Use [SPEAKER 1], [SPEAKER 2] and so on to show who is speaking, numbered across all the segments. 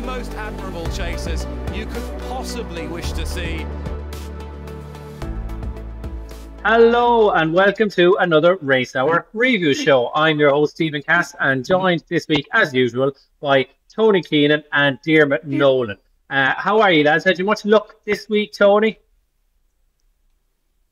[SPEAKER 1] most admirable chasers you could possibly wish to see.
[SPEAKER 2] Hello and welcome to another Race Hour review show. I'm your host Stephen Cass and joined this week as usual by Tony Keenan and Diarmuid Nolan. How are you lads? Had you much luck this week, Tony?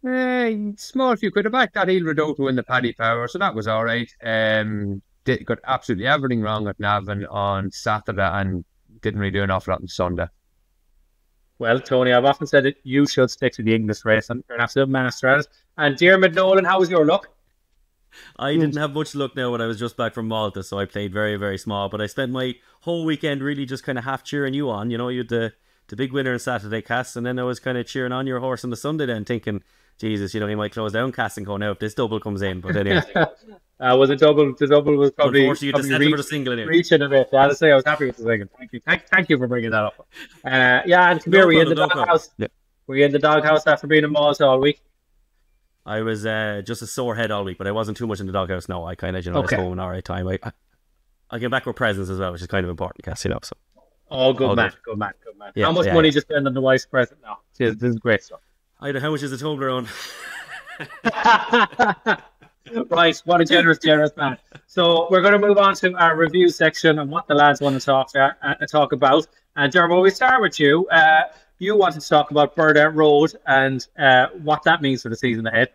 [SPEAKER 3] Small few quid back that heel Redoute to win the Paddy Power, so that was alright. Got absolutely everything wrong at Navan on Saturday and didn't really do an awful lot on Sunday.
[SPEAKER 2] Well, Tony, I've often said that you should stick to the English race and you're an absolute master at it. And Diarmuid Nolan, how was your luck?
[SPEAKER 4] I didn't have much luck now when I was just back from Malta, so I played very, very small. But I spent my whole weekend really just kind of half cheering you on. You know, you had the big winner on Saturday, Cass, and then I was kind of cheering on your horse on the Sunday then, thinking, Jesus, you know, he might close down Cass and go now if this double comes in. But anyway.
[SPEAKER 2] Was a double? The double was probably,
[SPEAKER 4] unfortunately, you just single in it.
[SPEAKER 2] Reaching a bit. Yeah, to say I was happy with the single. Thank you. Thank you for bringing that up. Yeah, and come here, we in the doghouse. Yeah. Were you in the doghouse after being in Malta all week?
[SPEAKER 4] I was just a sore head all week, but I wasn't too much in the doghouse. No, I kind of, was home an alright time. I came back with presents as well, which is kind of important, Cass, you know. So.
[SPEAKER 2] Oh, good man. Yeah, how much money you spend on the wife's present now? This is great stuff.
[SPEAKER 4] I don't know how much is a Toblerone.
[SPEAKER 2] Right, what a generous man. So we're going to move on to our review section and what the lads want to talk about. And Dermot, we start with you. You wanted to talk about Burdett Road and what that means for the season ahead.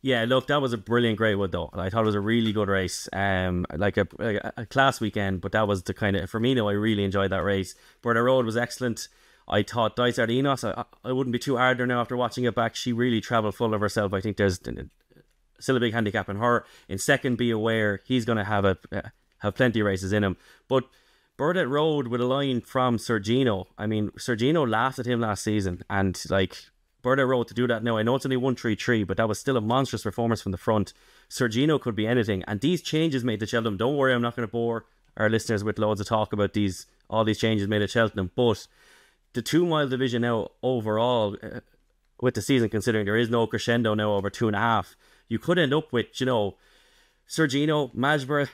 [SPEAKER 4] Yeah, look, that was a brilliant Grey Wood though. I thought it was a really good race, like a class weekend. But that was the kind of, for me now, I really enjoyed that race. Burdett Road was excellent. I thought Dice Enos, I wouldn't be too hard there now after watching it back. She really travelled full of herself. I think there's still a big handicap in her. In second, Be Aware, he's going to have plenty of races in him. But Burdett Road with a line from Sergino. I mean, Sergino laughed at him last season. And like, Burdett Road to do that now, I know it's only 1-3-3, but that was still a monstrous performance from the front. Sergino could be anything. And these changes made at Cheltenham. Don't worry, I'm not going to bore our listeners with loads of talk about all these changes made at Cheltenham. But the 2 mile division now overall, with the season, considering there is no crescendo now over 2.5, you could end up with, you know, Sergino, Majborough,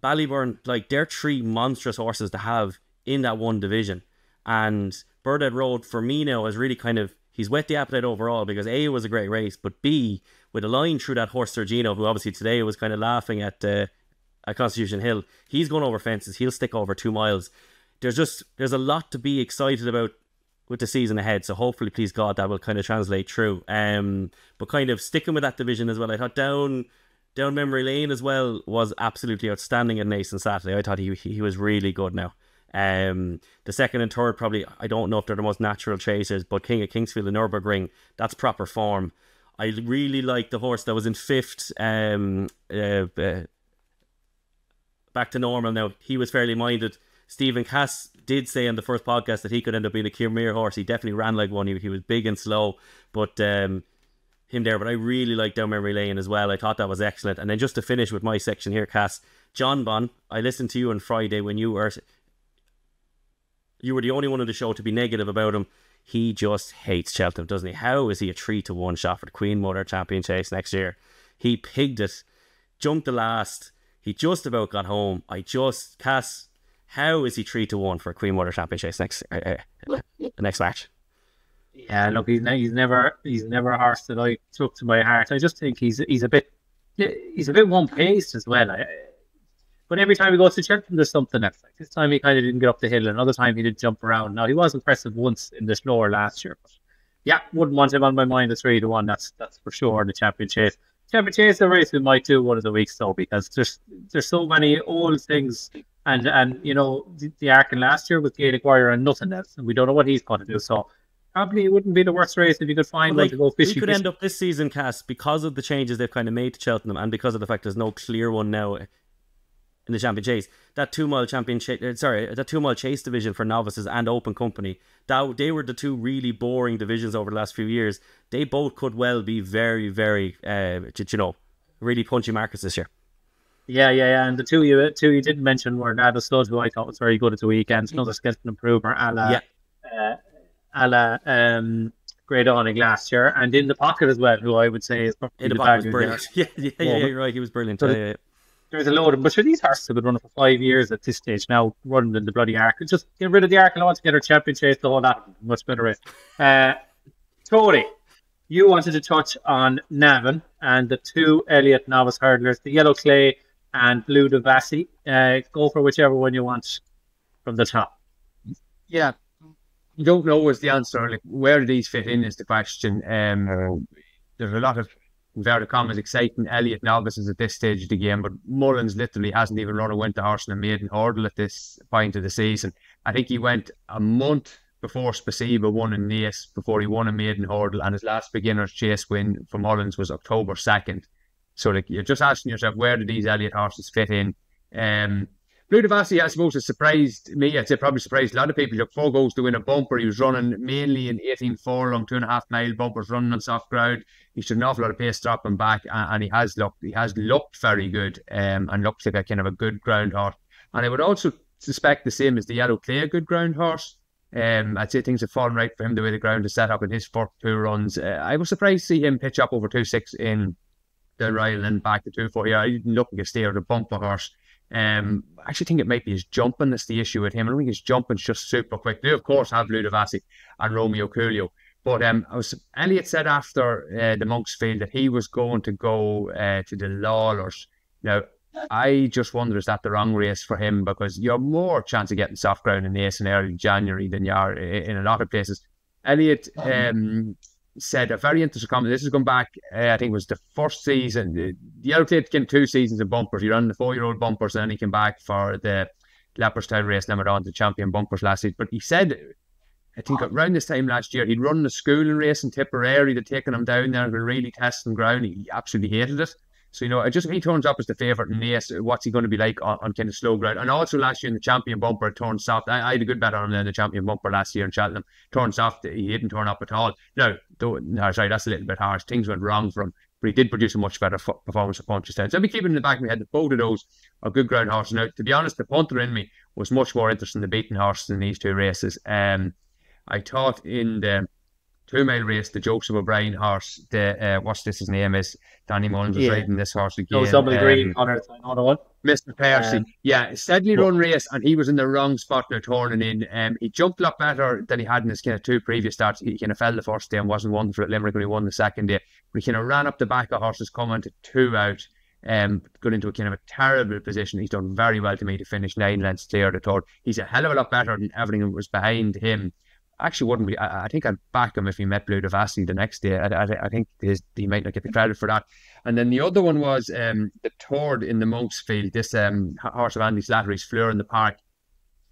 [SPEAKER 4] Ballyburn, like they're 3 monstrous horses to have in that one division. And Burdett Road for me now is really kind of, he's whet the appetite overall because A, it was a great race, but B, with a line through that horse Sergino, who obviously today was kind of laughing at Constitution Hill, he's going over fences, he'll stick over 2 miles. There's a lot to be excited about with the season ahead, so hopefully, please God, that will kind of translate through. But kind of sticking with that division as well, I thought down memory lane as well was absolutely outstanding at Nason Saturday. I thought he was really good now. The second and third probably, I don't know if they're the most natural chasers, but King of Kingsfield and Nürburgring, that's proper form. I really like the horse that was in fifth, back to normal now. He was fairly minded. Stephen Cass did say on the first podcast that he could end up being a Kirmere horse. He definitely ran like one. He was big and slow, but him there. But I really liked Down Memory Lane as well. I thought that was excellent. And then just to finish with my section here, Cass, John Bon, I listened to you on Friday when you were the only one on the show to be negative about him. He just hates Cheltenham, doesn't he? How is he a 3-1 shot for the Queen Mother Champion Chase next year? He pigged it, jumped the last. He just about got home. Cass, how is he 3-1 for a Queen Mother Champion Chase the next match?
[SPEAKER 2] Yeah, look, he's never a horse that I took to my heart. I just think he's a bit one paced as well. But every time he goes to Cheltenham, there's something else. Like this time he kind of didn't get up the hill. Another time he did jump around. Now he was impressive once in the slower last year, but yeah, wouldn't want him on my mind at 3-1. That's for sure. The Champion Chase. Champion Chase, the race we might do one of the weeks though, because there's so many old things. And you know, the Arkin last year with Gaelic Warrior and nothing else, and we don't know what he's going to do. So probably it wouldn't be the worst race if you could find one to go fishing.
[SPEAKER 4] We could end up this season, Cass, because of the changes they've kind of made to Cheltenham, and because of the fact there's no clear one now in the Champion Chase. That 2 mile that 2 mile chase division for novices and open company, they were the 2 really boring divisions over the last few years. They both could well be very, very, really punchy markets this year.
[SPEAKER 2] Yeah. And the two you didn't mention were Nada Stud, who I thought was very good at the weekend. Another skeleton improver, a la Great Awning last year, and In the Pocket as well, who I would say is probably
[SPEAKER 4] In the Pocket was brilliant. Yeah, you're right. He was brilliant.
[SPEAKER 2] there's a load of them. But sure, these horses have been running for 5 years at this stage now, running in the bloody Arc. Just get rid of the Arc and altogether, champion chase, the whole lot. Much better race. Tony, you wanted to touch on Navan and the 2 Elliott novice hurdlers, the Yellow Clay and Blue Devassi. Go for whichever one you want from the top.
[SPEAKER 3] Yeah. You don't know is the answer. Like, where do these fit in is the question. There's a lot of, inverted commas, exciting Elliott novices at this stage of the game, but Mullins literally hasn't even run a winter horse in a maiden hurdle at this point of the season. I think he went a month before Spasiba won in Naas, before he won a maiden hurdle, and his last beginner's chase win for Mullins was October 2nd. So like, you're just asking yourself, where do these Elliott horses fit in? Blue Devassi, I suppose, has surprised me. I'd say probably surprised a lot of people. He took 4 goals to win a bumper. He was running mainly in 18 furlong, 2.5 mile bumpers, running on soft ground. He's had an awful lot of pace dropping back, and he has looked very good, and looks like a kind of a good ground horse. And I would also suspect the same as the Yellow Clay, a good ground horse. I'd say things have fallen right for him the way the ground is set up in his first 2 runs. I was surprised to see him pitch up over 2.6 in the Royal and back to 2.4. Yeah, he didn't look like a stay or a bumper horse. I actually think it might be his jumping that's the issue with him. I don't think his jumping's just super quick. They, of course, have Blue Devassi and Romeo Coolio. But Elliott said after the Monks Field that he was going to go to the Lawlers. Now, I just wonder, is that the wrong race for him? Because you have more chance of getting soft ground in Naas in early January than you are in a lot of places. Elliott said a very interesting comment. This is going back, I think it was the first season. The Yellow Clay came 2 seasons of bumpers. He ran the 4-year-old bumpers, and then he came back for the Leopardstown race, then went on to champion bumpers last season. But he said, I think around this time last year, he'd run the schooling race in Tipperary. They'd taken him down there and been really testing ground. He absolutely hated it. So, if he turns up as the favourite in Naas, what's he going to be like on kind of slow ground? And also last year in the champion bumper, it turned soft. I had a good bet on him in the champion bumper last year in Cheltenham. Turned soft. He didn't turn up at all. No, sorry, that's a little bit harsh. Things went wrong for him. But he did produce a much better performance at Punchestown. So I'll be keeping in the back of my head that both of those are good ground horses. Now, to be honest, the punter in me was much more interested in the beaten horses in these 2 races. I thought in the 2 mile race, the Joseph O'Brien horse, his name is, Danny Mullins was riding this horse again.
[SPEAKER 2] No, double green, another one.
[SPEAKER 3] Mr. Percy. Steadily run race, and he was in the wrong spot now turning in. He jumped a lot better than he had in his kind of 2 previous starts. He kind of fell the first day and wasn't wonderful at Limerick when he won the second day. But he kind of ran up the back of horses coming to 2 out, got into a kind of a terrible position. He's done very well to me to finish 9 lengths clear of the third. He's a hell of a lot better than everything that was behind him. Actually wouldn't be. I think I'd back him if he met Blue Devassi the next day. I think he might not get the credit for that. And then the other one was the third in the Monks Field, this horse of Andy Slattery's, Fleur in the Park.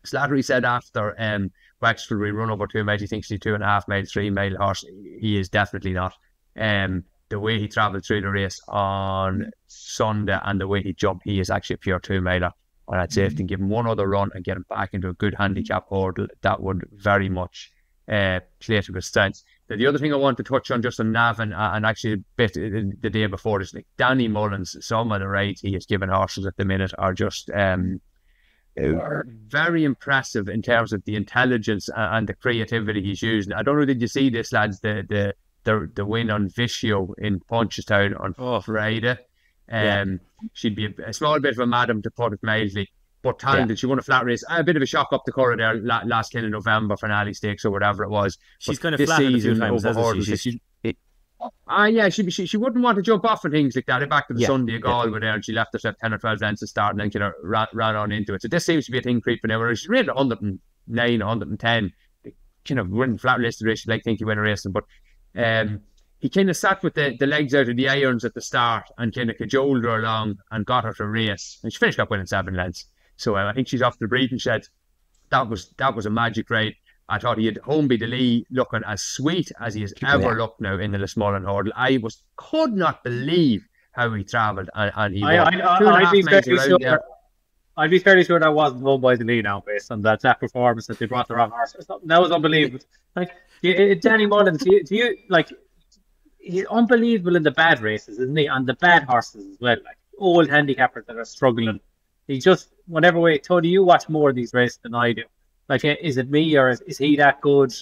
[SPEAKER 3] Slattery said after Wexford we run over 2 miles, he thinks he's 2.5 mile, 3 mile horse. He is definitely not. The way he travelled through the race on Sunday and the way he jumped, he is actually a pure 2 miler. And I'd say if they can give him one other run and get him back into a good handicap hurdle, that would very much play to his strengths. The other thing I want to touch on just on Navan and actually a bit the day before this, like Danny Mullins, some of the rides he has given horses at the minute are just very impressive in terms of the intelligence and the creativity he's using. I don't know, did you see this, lads, the win on Vicio in Punchestown on Friday? She'd be a small bit of a madam, to put it mildly, but talented. She won a flat race, a bit of a shock up the Curragh there last kind of November finale stakes or whatever it was.
[SPEAKER 4] She's kind of flattered a few times, hasn't she?
[SPEAKER 3] She wouldn't want to jump off and things like that. Back to the Sunday Galway there, and she left herself 10 or 12 lengths to start and then kind of ran on into it. So this seems to be a thing creeping over. She's rated 109, 110. Kind of winning flat race, she'd like think he win a race, but he kind of sat with the legs out of the irons at the start and kind of cajoled her along and got her to race. And she finished up winning 7 lengths. So I think she's off the breeding shed. That was a magic ride. I thought he had Homeby de Lee looking as sweet as he has ever looked now in the Lismullen hurdle. I could not believe how he travelled and he
[SPEAKER 2] I'd be fairly sure that wasn't won by the Lee now, based on that performance that they brought the wrong horse or something. That was unbelievable. Like Danny Mullins, do you like? He's unbelievable in the bad races, isn't he? And the bad horses as well, like old handicappers that are struggling. He just, whenever Tony, you watch more of these races than I do. Like, is it me or is he that good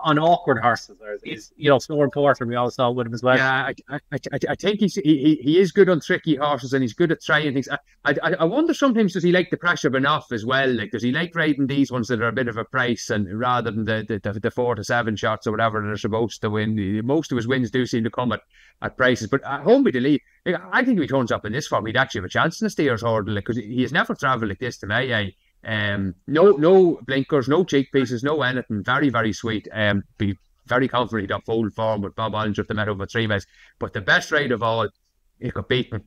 [SPEAKER 2] on awkward horses. He's, Snowden Porter, we all saw with him as well.
[SPEAKER 3] Yeah, I think he is good on tricky horses, and he's good at trying things. I wonder sometimes, does he like the pressure enough as well? Like, does he like riding these ones that are a bit of a price, and rather than the 4 to 7 shots or whatever they're supposed to win? Most of his wins do seem to come at prices. But at home with the lead, I think if he turns up in this form, he'd actually have a chance in the Steers Hurdle, because he has never travelled like this to me. No blinkers, no cheek pieces, no anything. Very, very sweet. Be very confident he'd have full form with Bob Ollinger if they met over 3 miles. But the best ride of all, he got beaten,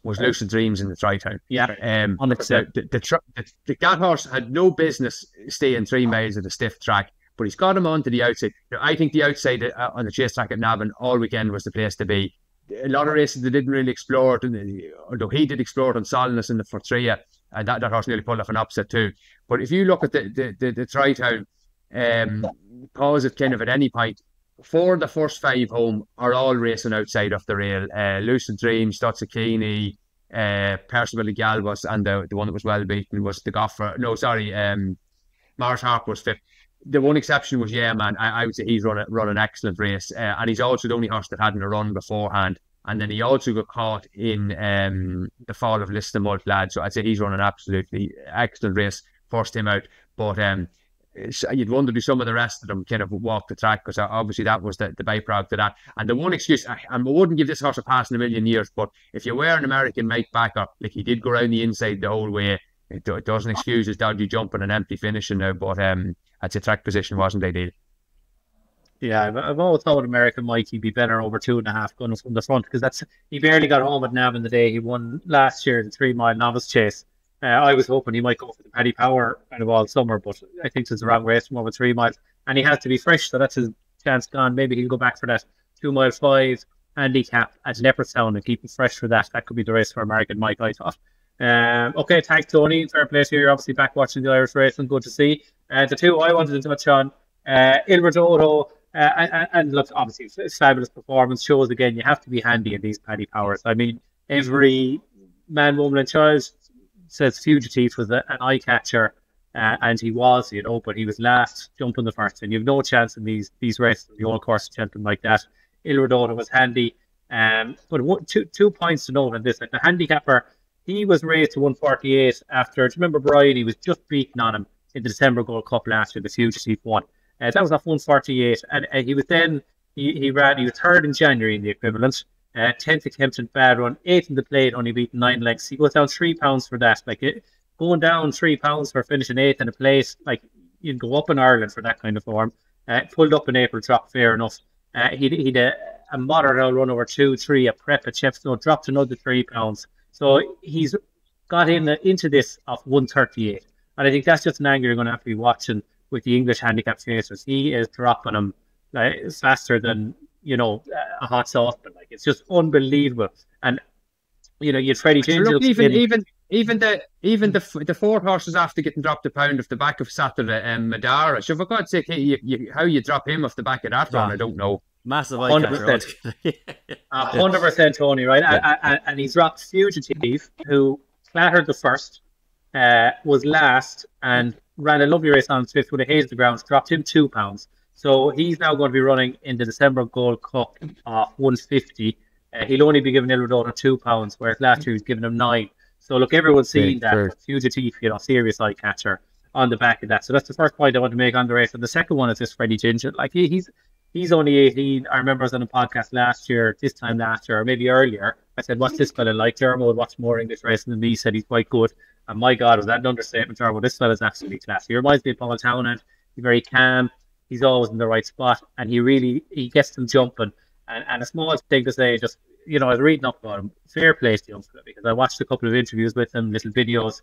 [SPEAKER 3] was Lucid Dreams in the Tri-Town.
[SPEAKER 2] Yeah, 100%.
[SPEAKER 3] That horse had no business staying 3 miles at a stiff track, but he's got him onto the outside. I think the outside on the chase track at Navan all weekend was the place to be. A lot of races they didn't really explore it, although he did explore it on Solidness in the Fortria, and that horse nearly pulled off an upset too. But if you look at the Tri-Town, pause it kind of at any point, 4 of the first 5 home are all racing outside of the rail. Lucid Dreams, Stotzucchini, Percival de Galvas, and the one that was well beaten was the Goffer. No, sorry, Mars Harper was 5th. The one exception was Man. I would say he's run an excellent race, and he's also the only horse that hadn't a run beforehand. And then he also got caught in the fall of Listamult Lad. So I'd say he's run an absolutely excellent race, first him out. But you'd wonder, do some of the rest of them kind of walk the track? Because obviously that was the byproduct of that. And the one excuse, I wouldn't give this horse a pass in a million years, but if you were an American Mike backer, like he did go around the inside the whole way, it doesn't excuse his dodgy jumping and empty finishing now. But I'd say track position wasn't ideal.
[SPEAKER 2] Yeah, I've always thought American Mike, he'd be better over 2.5 gunners from the front, because he barely got home at Navan the day he won last year, the 3-mile novice chase. I was hoping he might go for the Paddy Power kind of all summer, but I think it's the wrong race from over 3 miles, and he has to be fresh, so that's his chance gone. Maybe he'll go back for that 2 mile 5 handicap at Leopardstown and keep him fresh for that. That could be the race for American Mike, I thought. Okay, thanks Tony. Fair play to you. You're obviously back watching the Irish race, and good to see. The two I wanted to touch on, Il Ridoto. And look, obviously, it's fabulous performance. Shows again, you have to be handy in these Paddy Powers. I mean, every man, woman, and child says Fugitive was an eye catcher, and he was, but he was last, jumping the first, and you have no chance in these races, the old course champion like that. Il Ridoto was handy, but 2 points to note on this. Like the handicapper, he was raised to 148 after. Do you remember Brian? He was just beaten on him in the December Gold Cup last year, the Fugitive one. That was off 148, and he was then he was 3rd in January in the equivalent, 10th at Kempton, bad run, 8th in the plate, only beaten 9 lengths. He goes down £3 for that. Like going down £3 for finishing 8th in a place, like you'd go up in Ireland for that kind of form. Pulled up in April, dropped fair enough. He'd a moderate run over 2-3 a prep at Chepstow, dropped another £3. So he's got into this off 138, and I think that's just an angle you're going to have to be watching with the English handicap chasers. He is dropping them faster than a hot saucepan. Like, it's just unbelievable. And you had Freddie Ginger. Even the 4 horses after getting dropped a pound off the back of Saturday, Madara. So for God's sake, how you drop him off the back of that run, I don't know.
[SPEAKER 4] Massive
[SPEAKER 2] 100%. 100%, Tony, right? And he's dropped Fugitive, who clattered the first, was last, and ran a lovely race on 5th with a haze the grounds, dropped him £2. So he's now going to be running in the December Gold Cup off 150. He'll only be giving Il Ridoto £2, whereas last year he was giving him 9. So look, everyone's seeing that Fugitive, serious eye catcher on the back of that. So that's the first point I want to make on the race. And the second one is this Freddie Ginger. Like he's only 18. I remember I was on a podcast this time last year, or maybe earlier. I said, what's this fella like? Diarmuid watched more English racing than me. He said he's quite good. And my God, was that an understatement, Diarmuid? This fella's absolutely class. He reminds me of Paul Townend. He's very calm. He's always in the right spot. And he gets them jumping. And a small thing to say, just, I was reading up about him. Fair play to the young fella, because I watched a couple of interviews with him, little videos.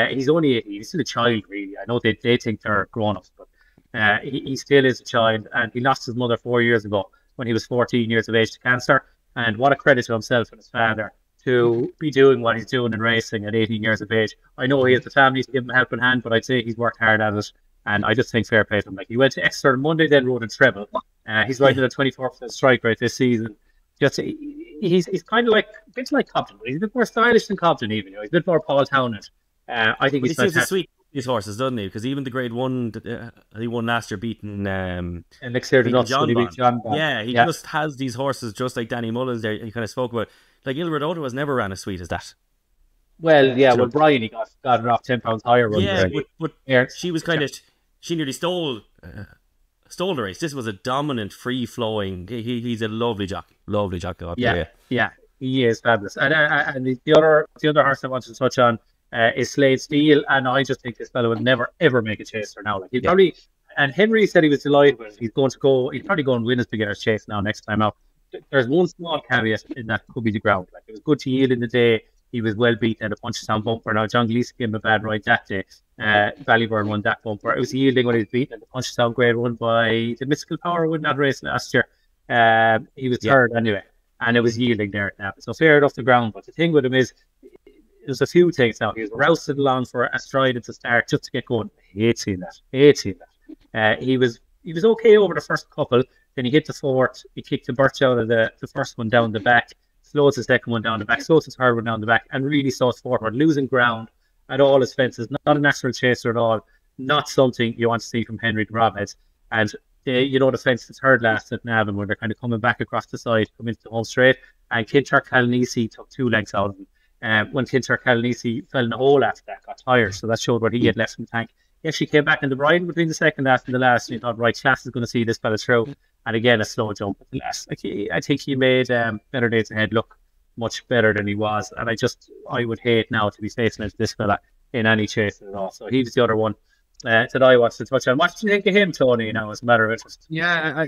[SPEAKER 2] He's only 18. He's still a child, really. I know they think they're grown-ups, but he still is a child. And he lost his mother 4 years ago when he was 14 years of age to cancer. And what a credit to himself and his father to be doing what he's doing in racing at 18 years of age. I know he has the family to give him a helping hand, but I'd say he's worked hard at it. And I just think fair play to him. Like, he went to Exeter on Monday, then rode in treble. He's riding at a 24% strike rate this season. Just he's kind of like a bit like Cobden. He's a bit more stylish than Cobden, even. He's a bit more Paul Townend. I think he's fantastic.
[SPEAKER 4] these horses, doesn't he? Because even the Grade 1, he won last year beating
[SPEAKER 2] Elixir
[SPEAKER 4] beating
[SPEAKER 2] Nuts
[SPEAKER 4] John
[SPEAKER 2] when he beat
[SPEAKER 4] Bond.
[SPEAKER 2] John Bond.
[SPEAKER 4] Yeah, he just has these horses just like Danny Mullins there. He kind of spoke about. Like Il Rodotto has never ran as sweet as that.
[SPEAKER 2] Well, yeah, well, Brian, he got it off 10 pounds higher.
[SPEAKER 4] Yeah, but she was kind of, she nearly stole the race. This was a dominant, free-flowing. He's a lovely jockey.
[SPEAKER 2] Yeah, he is fabulous. And the other horse I wanted to touch on is Slade Steel, and I just think this fellow will never ever make a chaser now. Like he'd probably, and Henry said he was delighted with it. He's probably going to win his beginner's chase now next time out. There's one small caveat in that could be the ground. Like it was good to yield in the day. He was well beaten at a Punchestown bumper. Now, John Gleeson gave him a bad ride that day. Ballyburn won that bumper. It was yielding when he was beaten at the Punchestown Grade 1 by the Mystical Power win that race last year. He was third anyway, and it was yielding there at Napa. So fair enough the ground. But the thing with him is, there's a few things now. He was rousted along for a stride at the start just to get going. I hate seeing that. He was okay over the first couple. Then he hit the fourth. He kicked the birch out of the first one down the back. Slows the second one down the back, slows his third one down the back, and really slows forward, losing ground at all his fences. Not a natural chaser at all. Not something you want to see from Henry the Bromheads. And the fence is third last at Navan when they're kind of coming back across the side, coming into the home straight. And Kintar Calanisi took 2 lengths out of him. When Kintar Calanisi fell in the hole after that, got tired, so that showed what he had left in the tank. He actually came back in the ride between the second last and the last, and he thought, right, Class is going to see this fella through. And again, a slow jump at the last. I think he made Better Days Ahead look much better than he was. And I would hate now to be facing into this fella in any chase at all. So he was the other one that I wanted to touch on. What do you think of him, Tony, now, as a matter of interest?
[SPEAKER 3] Yeah,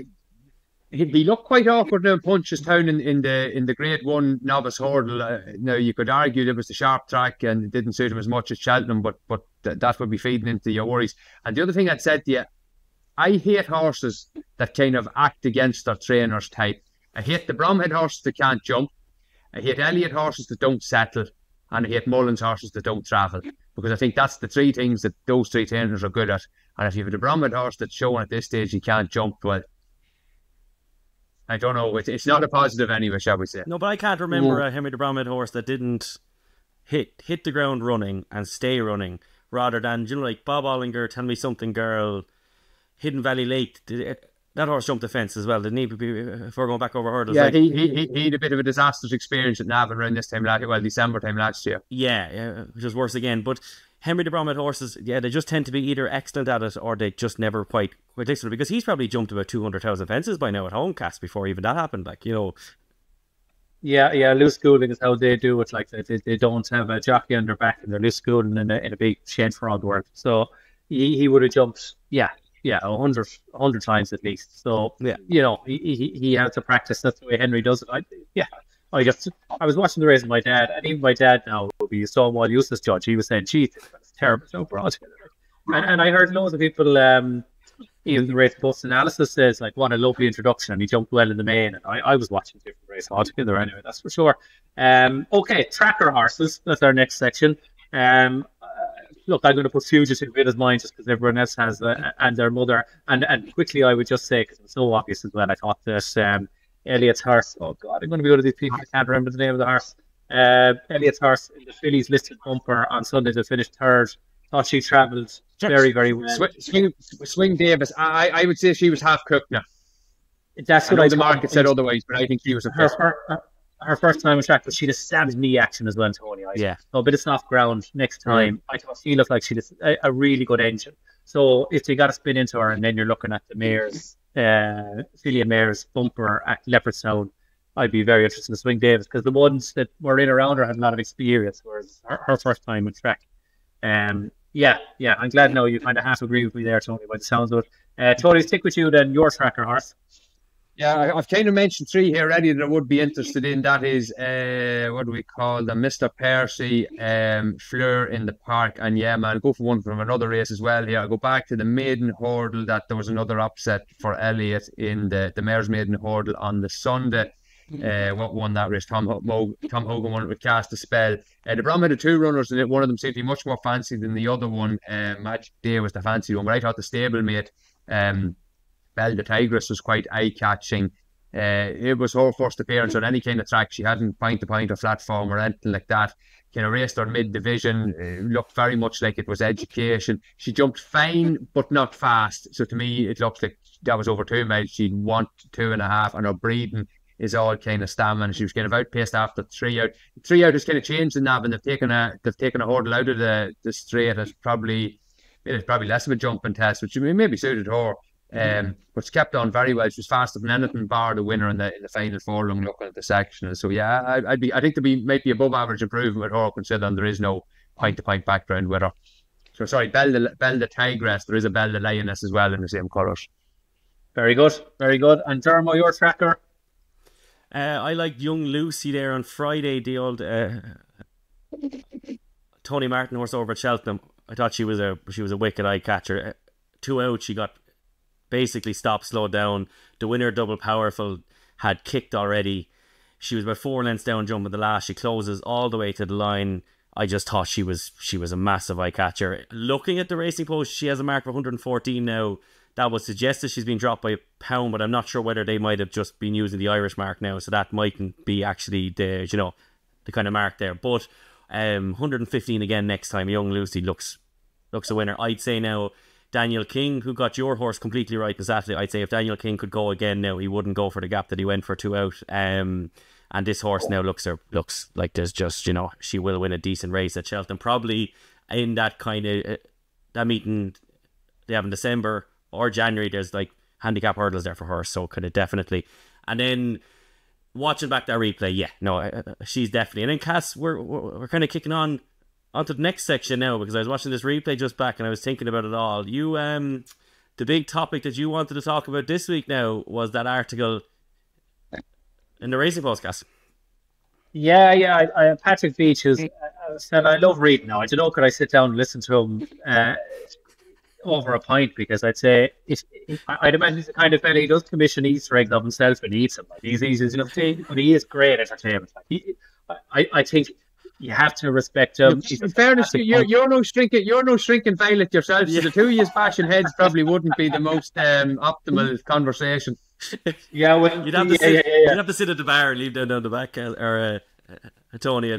[SPEAKER 3] he looked quite awkward now in Punchestown in the Grade 1 novice hurdle. Now, you could argue there was the sharp track and it didn't suit him as much as Cheltenham, but that would be feeding into your worries. And the other thing I'd said to you, I hate horses that kind of act against their trainer's type. I hate the Bromhead horses that can't jump. I hate Elliott horses that don't settle. And I hate Mullins horses that don't travel. Because I think that's the 3 things that those 3 trainers are good at. And if you have a Bromhead horse that's showing at this stage he can't jump, well, I don't know. It's not a positive anyway, shall we say.
[SPEAKER 4] No, but I can't remember a Henry the Bromhead horse that didn't hit the ground running and stay running, rather than, like Bob Ollinger, Tell Me Something Girl, Hidden Valley Lake. That horse jumped the fence as well, didn't he? Before going back over hurdles.
[SPEAKER 3] Yeah, he had a bit of a disastrous experience at Navan around this time December time last year.
[SPEAKER 4] Yeah, which was worse again. But Henry the Bromhead horses, they just tend to be either excellent at it or they just never quite excellent, because he's probably jumped about 200,000 fences by now at home, Cass, before even that happened.
[SPEAKER 2] Yeah, loose schooling is how they do it. Like they don't have a jockey on their back and they're loose schooling in a big shed frog world. So he would have jumped, 100 times at least. So he has to practice. That's the way Henry does it. I was watching the race with my dad, and even my dad now would be a Stonewall Eustace judge. He was saying, "Gee, that's terrible jump altogether." And I heard loads of people, even the race post analysis says, like, what a lovely introduction, and he jumped well in the main. And I was watching a different race altogether anyway, that's for sure. Okay, tracker horses. That's our next section. Look, I'm going to put Fugitive in as mine just because everyone else has and their mother. And quickly, I would just say, because it's so obvious as well, I thought that Elliot's horse, oh God, I'm going to be one of these people, I can't remember the name of the horse. Elliot's horse in the Phillies listed bumper on Sunday to finish third. Thought she travelled very, very well.
[SPEAKER 3] Swing Davis, I would say she was half cooked now.
[SPEAKER 2] That's what
[SPEAKER 3] the market said otherwise, but I think she was
[SPEAKER 2] her first time on track, but she'd have stabbed knee action as well, Tony. So a bit of soft ground next time. I thought she looked like she'd a really good engine. So if you got to spin into her, and then you're looking at the mare's Cillian Mare's bumper at Leopardstown, I'd be very interested in Swing Davis, because the ones that were in around her had a lot of experience, whereas her first time on track. I'm glad now you kind of have to agree with me there, Tony, by the sounds of it. Tony, stick with you then, your tracker horse.
[SPEAKER 3] Yeah, I've kind of mentioned 3 here already that I would be interested in. That is, what do we call them? Mr. Percy, Fleur in the Park, and man, go for one from another race as well. Yeah, I'll go back to the maiden hurdle. That there was another upset for Elliot in the mare's maiden hurdle on the Sunday. What won that race? Tom Hogan won it with Cast a Spell. The Bromhead had 2 runners in it. One of them seemed to be much more fancy than the other one. Magic Day was the fancy one, but I thought the stablemate, Belle the Tigress, was quite eye-catching. It was her first appearance on any kind of track. She hadn't point to point or flat form or anything like that. Kind of raced her mid division, looked very much like it was education. She jumped fine, but not fast. So to me, it looks like that was over 2 miles. She'd want 2.5, and her breathing is all kind of stamina. She was kind of outpaced after 3 out. 3 out has kind of changed the nav, and they've taken a hurdle out of the straight. It's probably less of a jumping test, which maybe suited her. But she kept on very well. She was faster than anything bar the winner in the final furlong looking at the section. So yeah, I think might be above average improvement with her, considering there is no point to point background with her. So sorry, Belle the Tigress. There is a Belle the Lioness as well in the same colours.
[SPEAKER 2] Very good, very good. And Dermo, your tracker?
[SPEAKER 4] I liked Young Lucy there on Friday. The old Tony Martin horse over at Cheltenham. I thought she was a wicked eye catcher. 2 out, she got basically stopped, slowed down. The winner, Double Powerful, had kicked already. She was about 4 lengths down jumping the last. She closes all the way to the line. I just thought she was a massive eye catcher. Looking at the racing post, she has a mark of 114 now. That would suggest that she's been dropped by £1, but I'm not sure whether they might have just been using the Irish mark now, so that mightn't be actually the kind of mark there. But 115 again next time. Young Lucy looks a winner. I'd say now Daniel King, who got your horse completely right on Saturday, I'd say if Daniel King could go again now, he wouldn't go for the gap that he went for 2 out. And this horse now looks like there's just, she will win a decent race at Cheltenham. Probably in that kind of that meeting they have in December or January, there's like handicap hurdles there for her, so could it definitely. And then watching back that replay, she's definitely. And then Cass, we're kind of kicking on onto the next section now, because I was watching this replay just back and I was thinking about it all. You the big topic that you wanted to talk about this week now was that article in the Racing Post, Cass.
[SPEAKER 2] Yeah. I Patrick Beach, who's said I love reading now. I don't know, could I sit down and listen to him over a pint, because I'd say I'd imagine he's the kind of fella, he does commission Easter eggs of himself and eats them. Like he's but he is great entertainment. Like I think you have to respect him.
[SPEAKER 3] In fairness, you're no shrinking violet yourself, so the two of you bashing heads probably wouldn't be the most optimal conversation.
[SPEAKER 2] Yeah, well,
[SPEAKER 4] you'd have to sit at the bar and leave down the back, or Tony.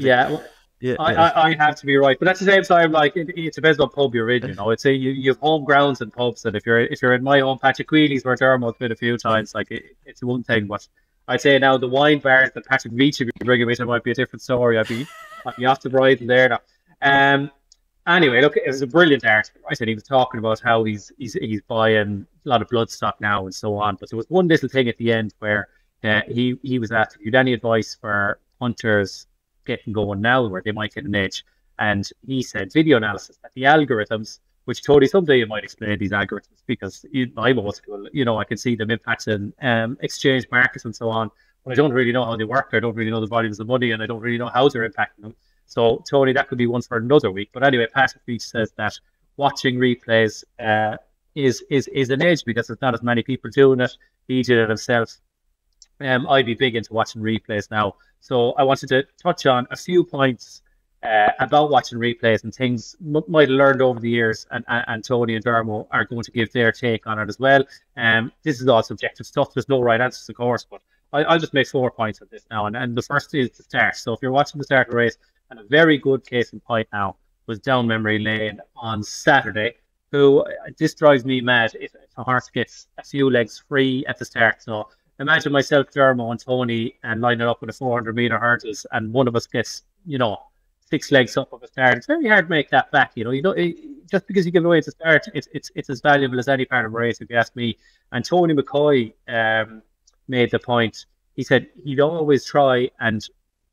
[SPEAKER 2] I have to be right, but at the same time, like it depends what pub you're in. I'd say you have home grounds and pubs, and if you're in my own Patrick Wheely's, where Dermot's been a few times, like it's one thing. But I'd say now the wine bars that Patrick Beach would be bringing me to might be a different story. I'd be off the bride there now. Anyway, look, it was a brilliant article. I said he was talking about how he's buying a lot of bloodstock now and so on. But there was one little thing at the end where he was asked, "Have you any advice for hunters getting going now where they might get an edge?" And he said video analysis, that the algorithms, which Tony, someday you might explain these algorithms, because I'm old school, I can see them impacting exchange markets and so on, but I don't really know how they work. I don't really know the volumes of money, and I don't really know how they're impacting them. So Tony, that could be one for another week. But anyway, Patrick Beach says that watching replays is an edge, because there's not as many people doing it. He did it himself. I'd be big into watching replays now. So I wanted to touch on a few points about watching replays and things might have learned over the years, and Tony and Dermo are going to give their take on it as well. This is all subjective stuff. There's no right answers, of course, but I'll just make 4 points on this now. And the first is the start. So if you're watching the start of the race, and a very good case in point now was Down Memory Lane on Saturday, who, this drives me mad if a horse gets a few legs free at the start. So imagine myself, Dermo and Tony and lining up with a 400-metre hurdles, and one of us gets, 6 legs up of a start. It's very hard to make that back. Just because you give it away at the start, it's as valuable as any part of a race, if you ask me. And Tony McCoy made the point. He said he'd always try and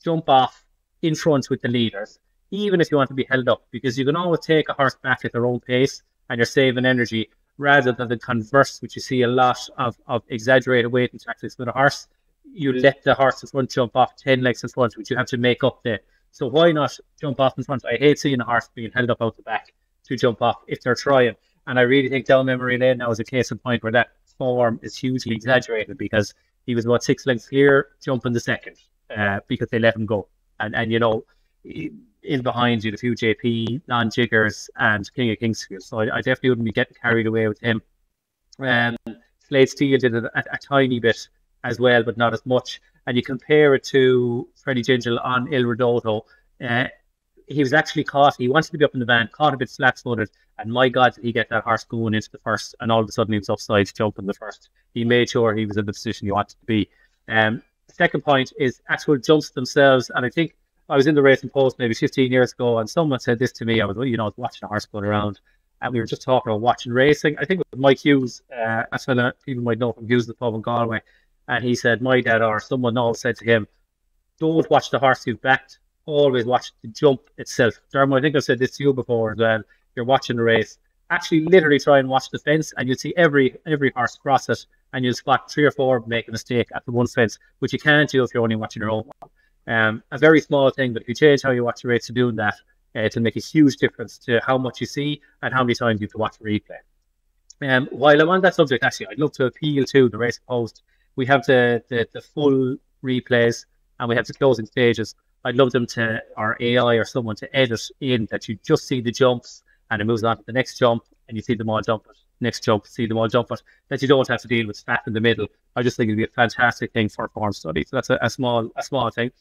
[SPEAKER 2] jump off in front with the leaders, even if you want to be held up, because you can always take a horse back at their own pace and you're saving energy, rather than the converse, which you see a lot of exaggerated waiting tactics with a horse. You let the horse in front jump off 10 legs in front, which you have to make up there. So why not jump off in front? I hate seeing a horse being held up out the back to jump off if they're trying. And I really think Down Memory Lane now is a case in point where that form is hugely exaggerated, because he was about 6 lengths clear jumping the second because they let him go. And in behind you, the few JP, non-jiggers, and King of Kingsfield. So I definitely wouldn't be getting carried away with him. Slade Steel did a tiny bit as well, but not as much. And you compare it to Freddie Gingell on Il Ridotto. He was actually caught. He wanted to be up in the van, caught a bit flat-footed, and my God, did he get that horse going into the first, and all of a sudden he was upside jumping the first. He made sure he was in the position he wanted to be. The second point is actual jumps themselves, and I think I was in the Racing Post maybe 15 years ago, and someone said this to me. I was watching a horse going around, and we were just talking about watching racing. I think it was Mike Hughes, that's when people might know from Hughes the pub in Galway, and he said, my dad or someone always said to him, don't watch the horse you've backed, always watch the jump itself. Diarmuid, I think I've said this to you before as well. You're watching the race, actually literally try and watch the fence, and you'll see every horse cross it, and you'll spot 3 or 4 make a mistake at the one fence, which you can't do if you're only watching your own one. A very small thing, but if you change how you watch the race to doing that, it'll make a huge difference to how much you see and how many times you have to watch the replay. While I'm on that subject, actually, I'd love to appeal to the Race Post. We have the full replays, and we have the closing stages. I'd love them to, or AI or someone to edit in that you just see the jumps and it moves on to the next jump and you see them all jump it. Next jump, see them all jump it. That you don't have to deal with fat in the middle. I just think it'd be a fantastic thing for a form study. So that's a small thing.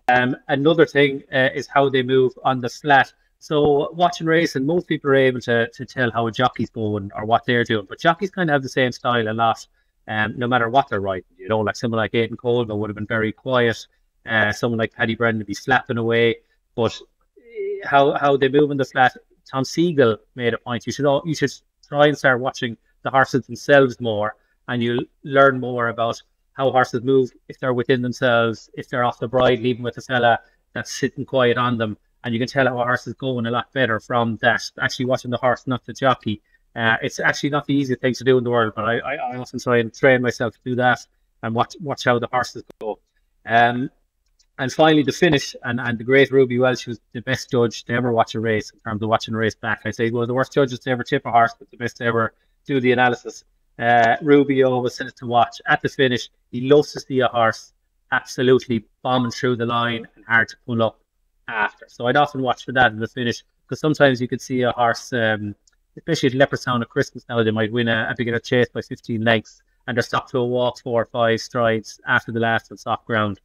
[SPEAKER 2] Another thing is how they move on the flat. So watching racing, most people are able to tell how a jockey's going or what they're doing, but jockeys kind of have the same style a lot, no matter what they're riding. Like someone like Aidan Coleman would have been very quiet. Someone like Paddy Brennan would be slapping away, but how they move in the flat. Tom Siegel made a point. You should try and start watching the horses themselves more, and you'll learn more about how horses move, if they're within themselves, if they're off the bridle, even with a fella that's sitting quiet on them, and you can tell how a horse is going a lot better from that. Actually watching the horse, not the jockey. It's actually not the easiest thing to do in the world, but I often try and train myself to do that and watch how the horses go. And finally, the finish, and the great Ruby Welsh was the best judge to ever watch a race in terms of watching a race back. I say one of the worst judges to ever tip a horse, but the best to ever do the analysis. Ruby always says to watch at the finish. He loves to see a horse absolutely bombing through the line and hard to pull up after. So I'd often watch for that in the finish, because sometimes you could see a horse, especially at Leopardstown at Christmas now, they might win a beginner chase by 15 lengths and they're stopped to a walk 4 or 5 strides after the last on soft ground.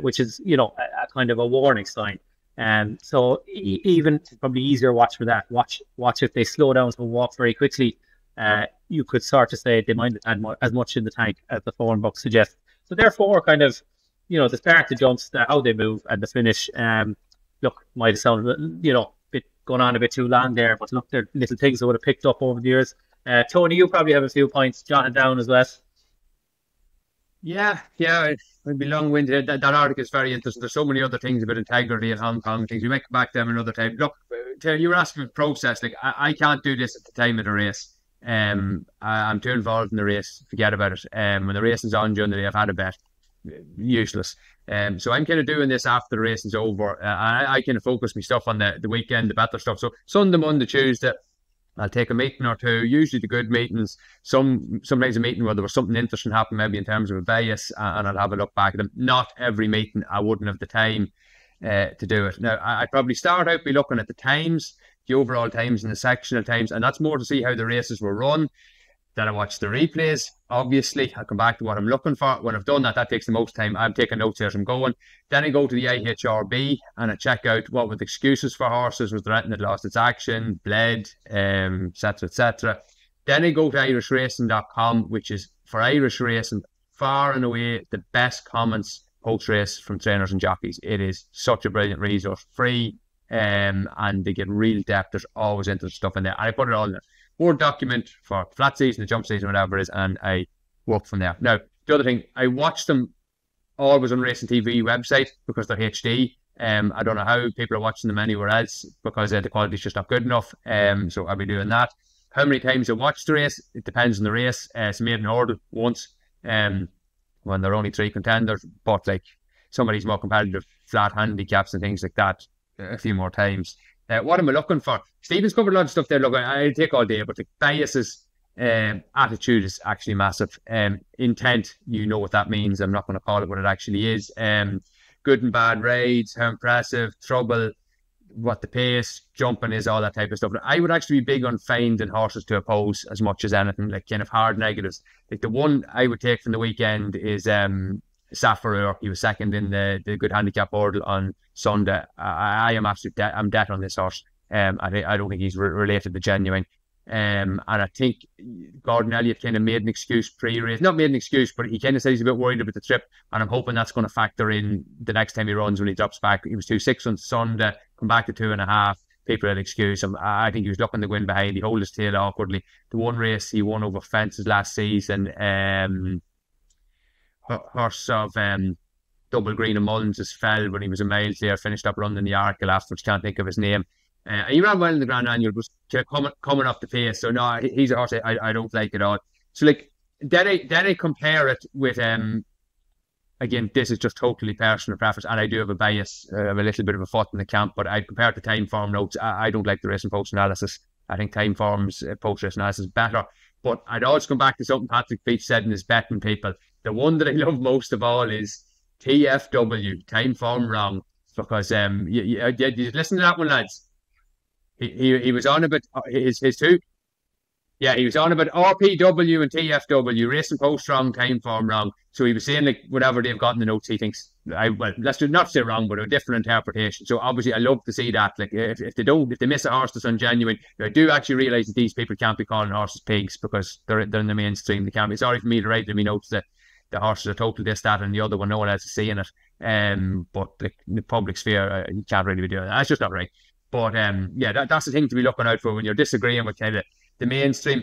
[SPEAKER 2] Which is, a kind of a warning sign. So even probably easier watch for that. Watch if they slow down to walk very quickly. You could sort of say they might add as much in the tank as the form book suggests. So therefore, kind of, the start, the jumps, how they move, and the finish. Look, might have sounded, bit going on a bit too long there, but look, they're little things I would have picked up over the years. Tony, you probably have a few points jotted down as well.
[SPEAKER 3] Yeah, it'd be long-winded. That article is very interesting. There's so many other things about integrity in Hong Kong, things. We might come back to them another time. Look, you were asking about process. Like, I can't do this at the time of the race. I'm too involved in the race. Forget about it. When the race is on during the day, I've had a bet. Useless. So I'm kind of doing this after the race is over. I kind of focus my stuff on the weekend, the better stuff. So Sunday, Monday, Tuesday, I'll take a meeting or two, usually the good meetings, sometimes a meeting where there was something interesting happening, maybe in terms of a bias, and I'll have a look back at them. Not every meeting, I wouldn't have the time to do it. Now, I'd probably start out by looking at the times, the overall times and the sectional times, and that's more to see how the races were run. Then I watch the replays, obviously. I'll come back to what I'm looking for. When I've done that, that takes the most time. I'm taking notes as I'm going. Then I go to the IHRB and I check out what were the excuses for horses. Was there anything that lost its action, bled, etc., etc. Then I go to irishracing.com, which is, for Irish racing, far and away the best comments post-race from trainers and jockeys. It is such a brilliant resource, free, and they get real depth. There's always interesting stuff in there. And I put it all in there. Word document for flat season, the jump season, whatever it is, and I work from there. Now, the other thing, I watch them always on Racing TV website because they're HD. I don't know how people are watching them anywhere else because the quality is just not good enough. So I'll be doing that. How many times I watch the race? It depends on the race. It's made an order once when there are only 3 contenders, but like some of these more competitive flat handicaps and things like that, a few more times. What am I looking for? Stephen's covered a lot of stuff there. Look, I'll take all day, but the biases, attitude is actually massive. Intent, you know what that means. I'm not going to call it what it actually is. Good and bad raids, how impressive, trouble, what the pace, jumping is, all that type of stuff. But I would actually be big on finding horses to oppose as much as anything, like kind of hard negatives. Like the one I would take from the weekend is Safarur. He was second in the good handicap order on Sunday. I am absolutely I'm dead on this horse. I don't think he's related to Genuine. And I think Gordon Elliott kind of made an excuse pre-race. Not made an excuse, but he kind of said he's a bit worried about the trip. And I'm hoping that's going to factor in the next time he runs when he drops back. He was 2.6 on Sunday, come back to 2.5. People had excuse him. I think he was looking to win behind. He held his tail awkwardly. The one race he won over fences last season, horse of Double Green and Mullins just fell when he was a mile there, finished up running the Arkle afterwards, can't think of his name. He ran well in the Grand Annual, was coming off the pace. So no, he's a horse I don't like at all. So like, then I compare it with again, this is just totally personal preference, and I do have a bias, a little bit of a foot in the camp, but I compare it to Time Form Notes. I don't like the racing post analysis. I think Time Form's post race analysis is better. But I'd always come back to something Patrick Beach said in his betting people. The one that I love most of all is TFW, Time Form Wrong, because you listen to that one, lads. He was on about his two. Yeah, he was on about RPW and TFW, racing post wrong, Time Form wrong. So he was saying like whatever they've got in the notes, he thinks let's not say wrong, but a different interpretation. So obviously I love to see that. Like if they miss a horse that's ungenuine, I do actually realise that these people can't be calling horses pigs because they're in the mainstream. They can't be. Sorry for me to write in my notes that the horses are total this, that, and the other one. No one else is seeing it. But the public sphere, you can't really be doing that. That's just not right. But that's the thing to be looking out for when you're disagreeing with kind of the mainstream.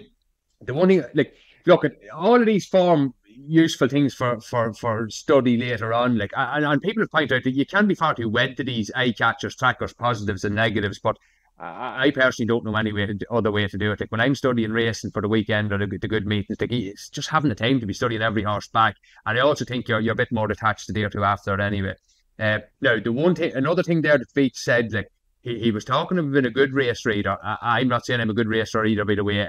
[SPEAKER 3] The one thing, like, look at all of these form useful things for study later on. Like, and people have pointed out that you can be far too wed to these eye catchers, trackers, positives and negatives. But I personally don't know any other way to do it. Like when I'm studying racing for the weekend or the good meetings, like, it's just having the time to be studying every horse back. And I also think you're a bit more detached to the two after it anyway. Now, another thing there that Beach said, like, he was talking about being a good race reader. I'm not saying I'm a good racer either, by the way.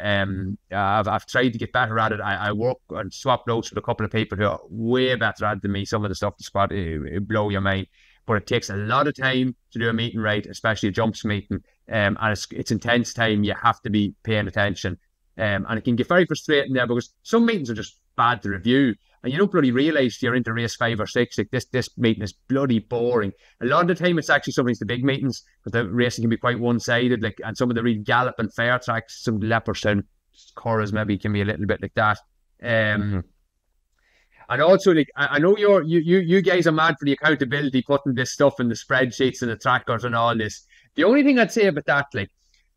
[SPEAKER 3] I've tried to get better at it. I work and swap notes with a couple of people who are way better at it than me. Some of the stuff to spot, it blow your mind. But it takes a lot of time to do a meeting right, especially a jumps meeting. And it's intense time. You have to be paying attention. And it can get very frustrating there because some meetings are just bad to review. And you don't bloody realise you're into race 5 or 6. Like this meeting is bloody boring. A lot of the time, it's actually sometimes the big meetings, but the racing can be quite one-sided. Like, and some of the real gallop and fair tracks, some Leopardstown Corras maybe can be a little bit like that. And also, like, I know you guys are mad for the accountability, putting this stuff in the spreadsheets and the trackers and all this. The only thing I'd say about that, like,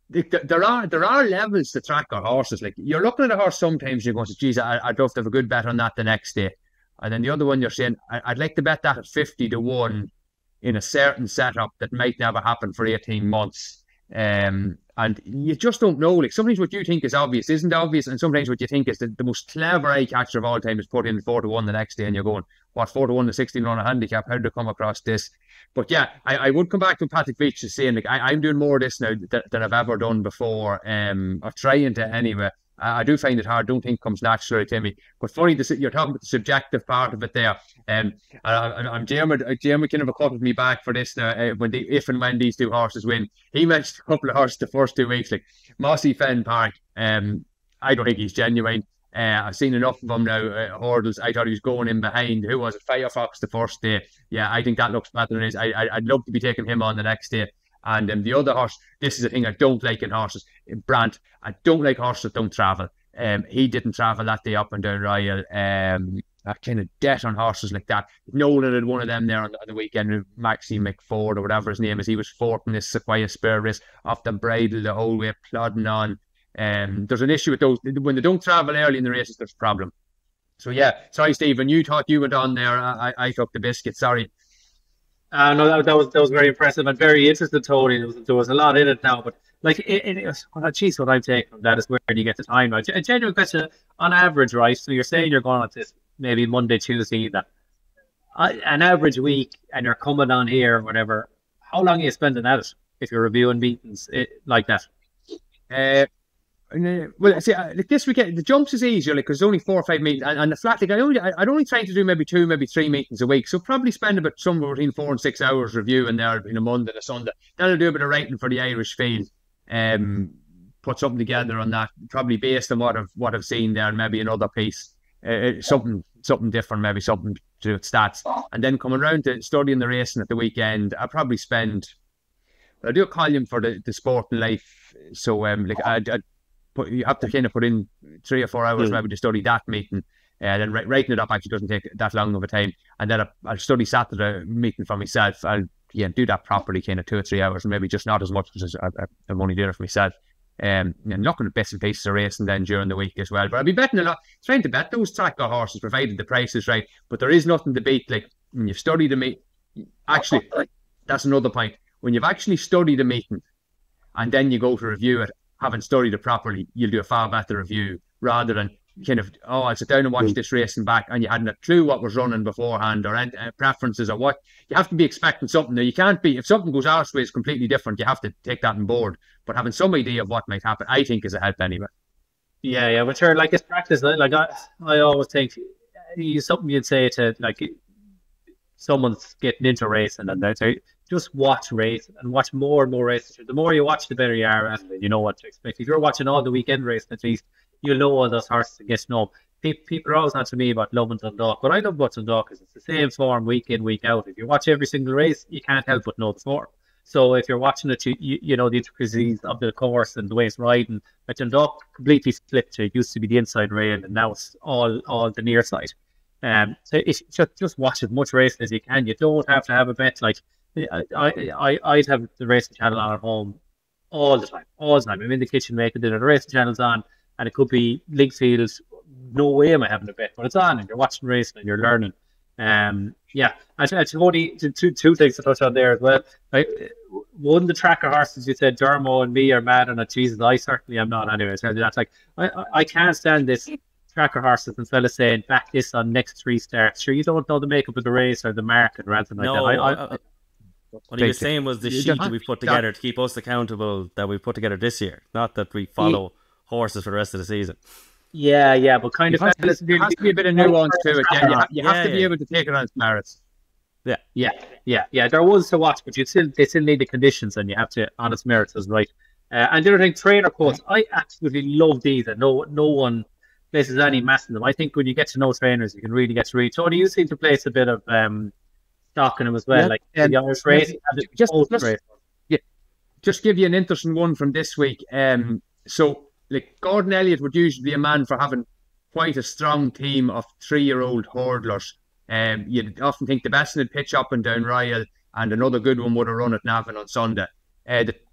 [SPEAKER 3] there are levels to track our horses. Like, you're looking at a horse sometimes and you're going, geez, I'd love to have a good bet on that the next day. And then the other one you're saying, I'd like to bet that at 50 to 1 in a certain setup that might never happen for 18 months. And you just don't know. Like, sometimes what you think is obvious isn't obvious, and sometimes what you think is the most clever eye catcher of all time is put in 4 to 1 the next day, and you're going, what, 4 to 1 to 16 on a handicap? How did they come across this? But yeah, I would come back to Patrick Beach is saying, like, I'm doing more of this now than I've ever done before, or trying to anyway. I do find it hard. Don't think it comes naturally to me. But funny, you're talking about the subjective part of it there. I'm Diarmuid kind of a cut with me back for this now. If and when these two horses win, he mentioned a couple of horses the first 2 weeks, like Mossy Fen Park. I don't think he's genuine. I've seen enough of him now. Hurdles, I thought he was going in behind. Who was it? Firefox the first day. Yeah, I think that looks better than his. I'd love to be taking him on the next day. And the other horse, this is a thing I don't like in horses. Brandt, I don't like horses that don't travel. He didn't travel that day up and down Royal. That kind of debt on horses like that. Nolan had one of them there on the weekend, Maxie McFord or whatever his name is. He was fourth in this Sequoia Spur race off the bridle the whole way, plodding on. There's an issue with those. When they don't travel early in the races, there's a problem. So yeah, sorry, Stephen, you thought you went on there. I took the biscuit, sorry.
[SPEAKER 2] No, that was very impressive and very interesting, Tony. There was a lot in it now, but like, geez, what I'm taking from that is where do you get the time right? A genuine question, on average, right? So you're saying you're going on this maybe Monday, Tuesday, an average week, and you're coming on here or whatever. How long are you spending at it if you're reviewing meetings like that?
[SPEAKER 3] Well, see, like this weekend, the jumps is easier, like, because it's only 4 or 5 meetings, and the flat, like, I'd only try to do maybe 2, maybe 3 meetings a week, so probably spend about somewhere between 4 and 6 hours reviewing there in a Monday and a Sunday. Then I'll do a bit of writing for the Irish field, put something together on that, probably based on what I've seen there, and maybe another piece, something different, maybe something to do with stats, and then coming around to studying the racing at the weekend, I'll probably spend. I do a column for the sport and life, so like you have to kind of put in 3 or 4 hours maybe to study that meeting, and then writing it up actually doesn't take that long of a time, and then I'll study Saturday meeting for myself. I'll do that properly, kind of 2 or 3 hours, and maybe just not as much as I'm only doing it for myself. And looking at bits and pieces of racing then during the week as well. But I'll be betting a lot, trying to bet those tracker horses, provided the price is right. But there is nothing to beat, like, when you've studied a meet. Actually, that's another point. When you've actually studied a meeting and then you go to review it, having studied it properly, you'll do a far better review rather than kind of, I'll sit down and watch this racing back and you hadn't a clue what was running beforehand or preferences or what. You have to be expecting something. Now, you can't be, if something goes our way, it's completely different. You have to take that on board. But having some idea of what might happen, I think, is a help anyway.
[SPEAKER 2] Yeah, but sure, like, it's practice. Like, I always think something you'd say to, like, someone's getting into racing and they say, just watch race and watch more and more races. The more you watch, the better you are at it. You know what to expect. If you're watching all the weekend racing, at least, you'll know all those horses and get to know. People are always on to me about loving Dundalk. What I love about Dundalk is it's the same form week in, week out. If you watch every single race, you can't help but know the form. So if you're watching it, you know the intricacies of the course and the way it's riding. But Dundalk completely flipped to, it used to be the inside rail and now it's all the near side. So if just watch as much racing as you can. You don't have to have a bet. Like, I'd have the racing channel on at home all the time. I'm in the kitchen making dinner. The racing channel's on, and it could be Linkfields. No way am I having a bet, but it's on, and you're watching racing and you're learning. Only two things to touch on there as well. One, the tracker horses, you said Diarmuid and me are mad on it. Jesus, I certainly am not anyway. So that's like, I can't stand this tracker horses and fellas saying back this on next 3 starts. Sure, you don't know the makeup of the race or the market or anything like that.
[SPEAKER 4] What he was saying was the sheet that we put together to keep us accountable that we put together this year, not that we follow horses for the rest of the season.
[SPEAKER 2] Yeah, but kind of
[SPEAKER 3] there has to be a bit of nuance to it. Yeah, you have to be able to take it on its merits.
[SPEAKER 2] Yeah. There was to watch, but they still need the conditions, and you have to on its merits as right. And the other thing, trainer quotes. I absolutely love these, and no one places any mass in them. I think when you get to know trainers, you can really get to read. Tony, you seem to place a bit of stock in them as well, like the Irish race.
[SPEAKER 3] Just give you an interesting one from this week. So, like, Gordon Elliott would usually be a man for having quite a strong team of 3-year-old hurdlers. You'd often think the best would pitch up and down Royal, and another good one would have run at Navan on Sunday.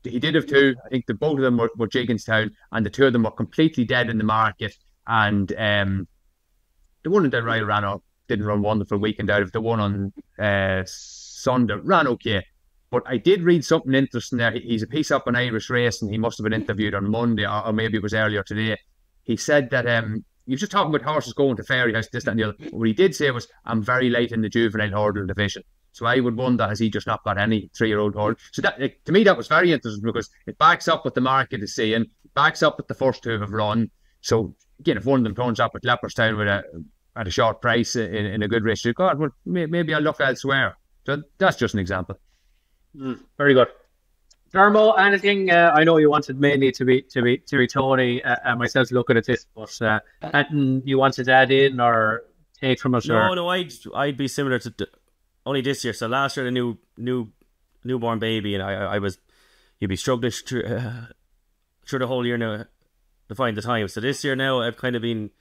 [SPEAKER 3] He did have 2. I think both of them were Jigginstown, and the 2 of them were completely dead in the market. And the one in down Royal didn't run wonderful weekend out of the one on Sunday ran okay. But I did read something interesting there. He's a piece up on Irish Racing. He must have been interviewed on Monday, or maybe it was earlier today. He said that he was just talking about horses going to Fairy House, this, that, and the other. What he did say was, I'm very late in the juvenile hurdle division. So I would wonder, has he just not got any 3-year-old hurdle? So that, to me, that was very interesting because it backs up what the market is saying. It backs up what the first 2 have run. So, again, if one of them turns up at Leopardstown at a short price in a good race, God, well, maybe I'll look elsewhere. So that's just an example.
[SPEAKER 2] Very good. Dermo, anything? I know you wanted mainly to be Tony and myself looking at this, but anything you wanted to add in or take from us?
[SPEAKER 4] No, I'd be similar to only this year. So last year, the newborn baby, and I was, you'd be struggling through the whole year now to find the time. So this year now, I've kind of been.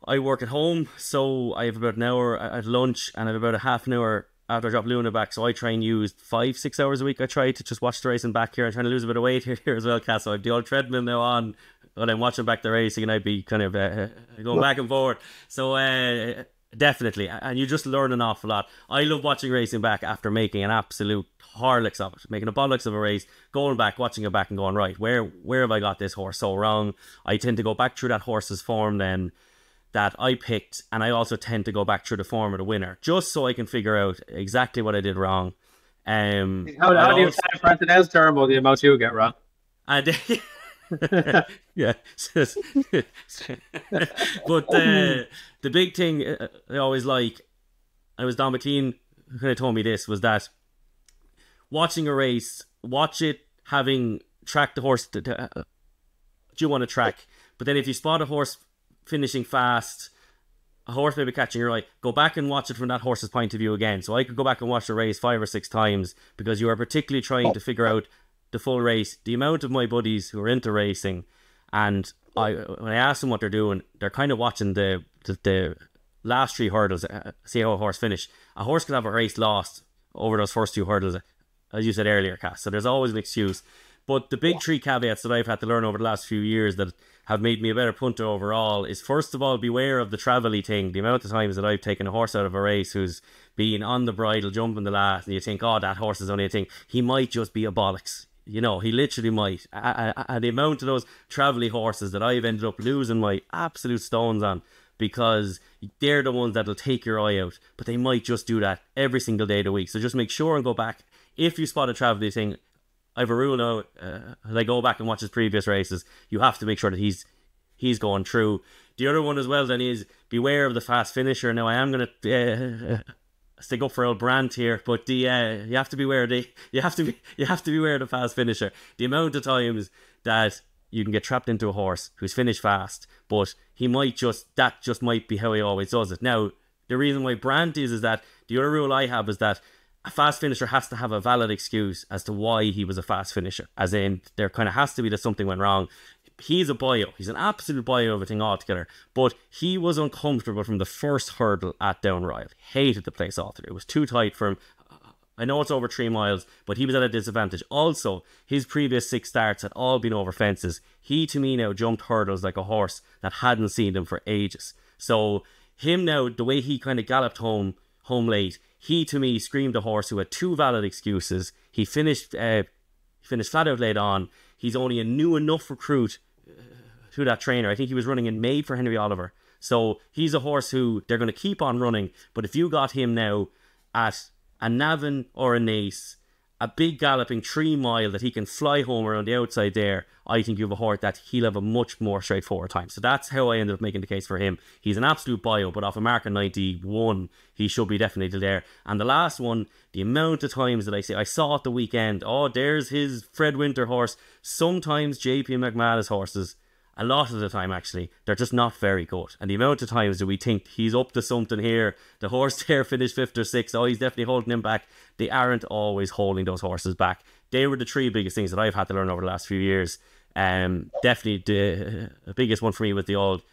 [SPEAKER 4] I work at home, so I have about an hour at lunch, and I have about a half an hour after I drop Luna back, so I try and use 5-6 hours a week. I try to just watch the racing back here. I'm trying to lose a bit of weight here as well, Cass. So I have the old treadmill now on when I'm watching back the racing, and I'd be kind of going back and forward. So definitely, and you just learn an awful lot. I love watching racing back after making an absolute Horlicks of it, making a bollocks of a race, going back, watching it back and going, right, where have I got this horse so wrong? I tend to go back through that horse's form then that I picked, and I also tend to go back through the form of the winner, just so I can figure out exactly what I did wrong.
[SPEAKER 2] How do you plan for anything else, Dermo, the amount you get wrong?
[SPEAKER 4] And Yeah. But the big thing I always like, I was Don McLean who kind of told me this, was that watching a race, watch it having tracked the horse that you want to track. But then if you spot a horse finishing fast, a horse may be catching your eye, go back and watch it from that horse's point of view again. So I could go back and watch the race 5 or 6 times, because you are particularly trying to figure out the full race. The amount of my buddies who are into racing, and when I ask them what they're doing, they're kind of watching the last 3 hurdles, see how a horse finish. A horse could have a race lost over those first 2 hurdles, as you said earlier, Cass. So there's always an excuse. But the big 3 caveats that I've had to learn over the last few years that have made me a better punter overall is, first of all, beware of the travel-y thing. The amount of times that I've taken a horse out of a race who's been on the bridle, jumping the last, and you think, oh, that horse is only a thing. He might just be a bollocks. You know, he literally might. And the amount of those travel-y horses that I've ended up losing my absolute stones on, because they're the ones that'll take your eye out. But they might just do that every single day of the week. So just make sure and go back. If you spot a travel-y thing, I have a rule now, as I go back and watch his previous races, you have to make sure that he's going through. The other one as well then is, beware of the fast finisher. Now I am going to stick up for old Brandt here, but you have to beware you have to beware of the fast finisher. The amount of times that you can get trapped into a horse who's finished fast, but that just might be how he always does it. Now the reason why Brandt is that the other rule I have is that a fast finisher has to have a valid excuse as to why he was a fast finisher. As in, there kind of has to be that something went wrong. He's a bio. He's an absolute bio of a thing altogether. But he was uncomfortable from the first hurdle at Down Royal. Hated the place altogether. It was too tight for him. I know it's over 3 miles, but he was at a disadvantage. Also, his previous 6 starts had all been over fences. He, to me now, jumped hurdles like a horse that hadn't seen them for ages. So, him now, the way he kind of galloped home late, he, to me, screamed a horse who had 2 valid excuses. He finished flat out late on. He's only a new enough recruit to that trainer. I think he was running in Made for Henry Oliver. So he's a horse who they're going to keep on running. But if you got him now at a Navan or a Nace, a big galloping 3 mile that he can fly home around the outside there, I think you have a horse that he'll have a much more straightforward time. So that's how I ended up making the case for him. He's an absolute bio, but off a mark of 91, he should be definitely there. And the last one, the amount of times that I saw at the weekend, oh, there's his Fred Winter horse. Sometimes JP McManus horses, a lot of the time actually, they're just not very good. And the amount of times that we think he's up to something here, the horse there finished 5th or 6th, oh, he's definitely holding him back. They aren't always holding those horses back. They were the 3 biggest things that I've had to learn over the last few years. Definitely the biggest one for me was the old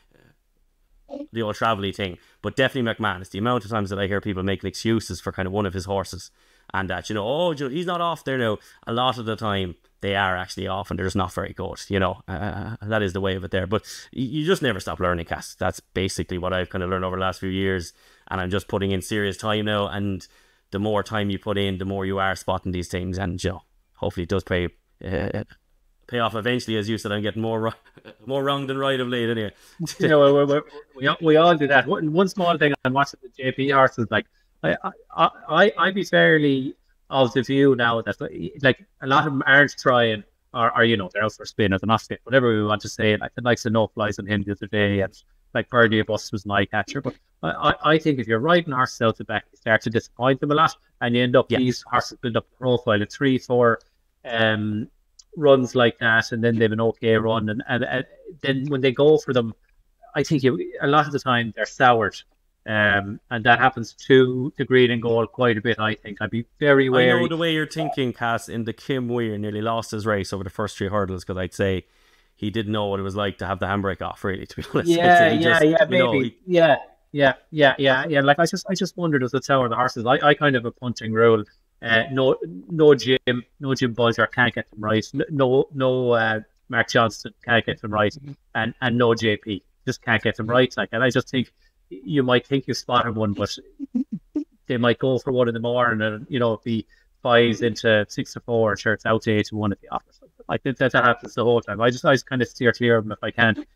[SPEAKER 4] travel-y thing. But definitely McManus. The amount of times that I hear people making excuses for kind of one of his horses, and that, he's not off there now. A lot of the time, they are actually off, and they're just not very good, that is the way of it there. But you just never stop learning, Cass. That's basically what I've kind of learned over the last few years, and I'm just putting in serious time now, and the more time you put in, the more you are spotting these things, and hopefully it does pay off eventually. As you said, I'm getting more wrong than right of late anyway.
[SPEAKER 2] We all do that. One small thing I'm watching the JP horses, like I'd be fairly of the view now that like a lot of them aren't trying, or they're out for spin or they're not fit, whatever we want to say. Like the likes of No Flies on him the other day, and like Birdie Bus was an eye catcher. But I think if you're riding horses out the back, you start to disappoint them a lot, and you end up these horses build up a profile of 3-4 runs like that, and then they have an okay run, and then when they go for them, I think a lot of the time they're soured. And that happens to the green and gold quite a bit, I think. I'd be very wary.
[SPEAKER 4] I know the way you're thinking, Cass. In the Kim Weir nearly lost his race over the first 3 hurdles, because I'd say he didn't know what it was like to have the handbrake off, really, to be honest.
[SPEAKER 2] Maybe. Yeah. Like I just wondered, does it sour the horses? I kind of have a punting rule. No Jim Buzzer can't get them right. No Mark Johnston can't get them right, and no JP just can't get them right. Like, and I just think you might think you spotted one, but they might go for one in the morning, and be 5s into 6-4, sure, it's out to 8-1 at the office. I think that happens the whole time. I just kind of steer clear of them if I can.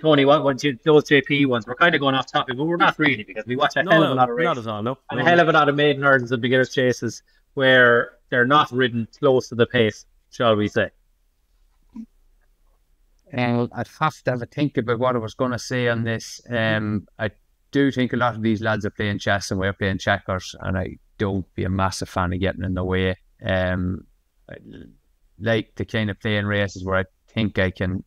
[SPEAKER 2] Tony, those JP ones, we're kind of going off topic, but we're not really, because we watch a hell of a lot of races.
[SPEAKER 4] Not at all, no.
[SPEAKER 2] And a hell of a lot of maiden hurdles and beginners chases where they're not ridden close to the pace, shall we say.
[SPEAKER 3] I'd have to have a think about what I was going to say on this. I do think a lot of these lads are playing chess and we're playing checkers, and I don't be a massive fan of getting in the way. I like the kind of playing races where I think I can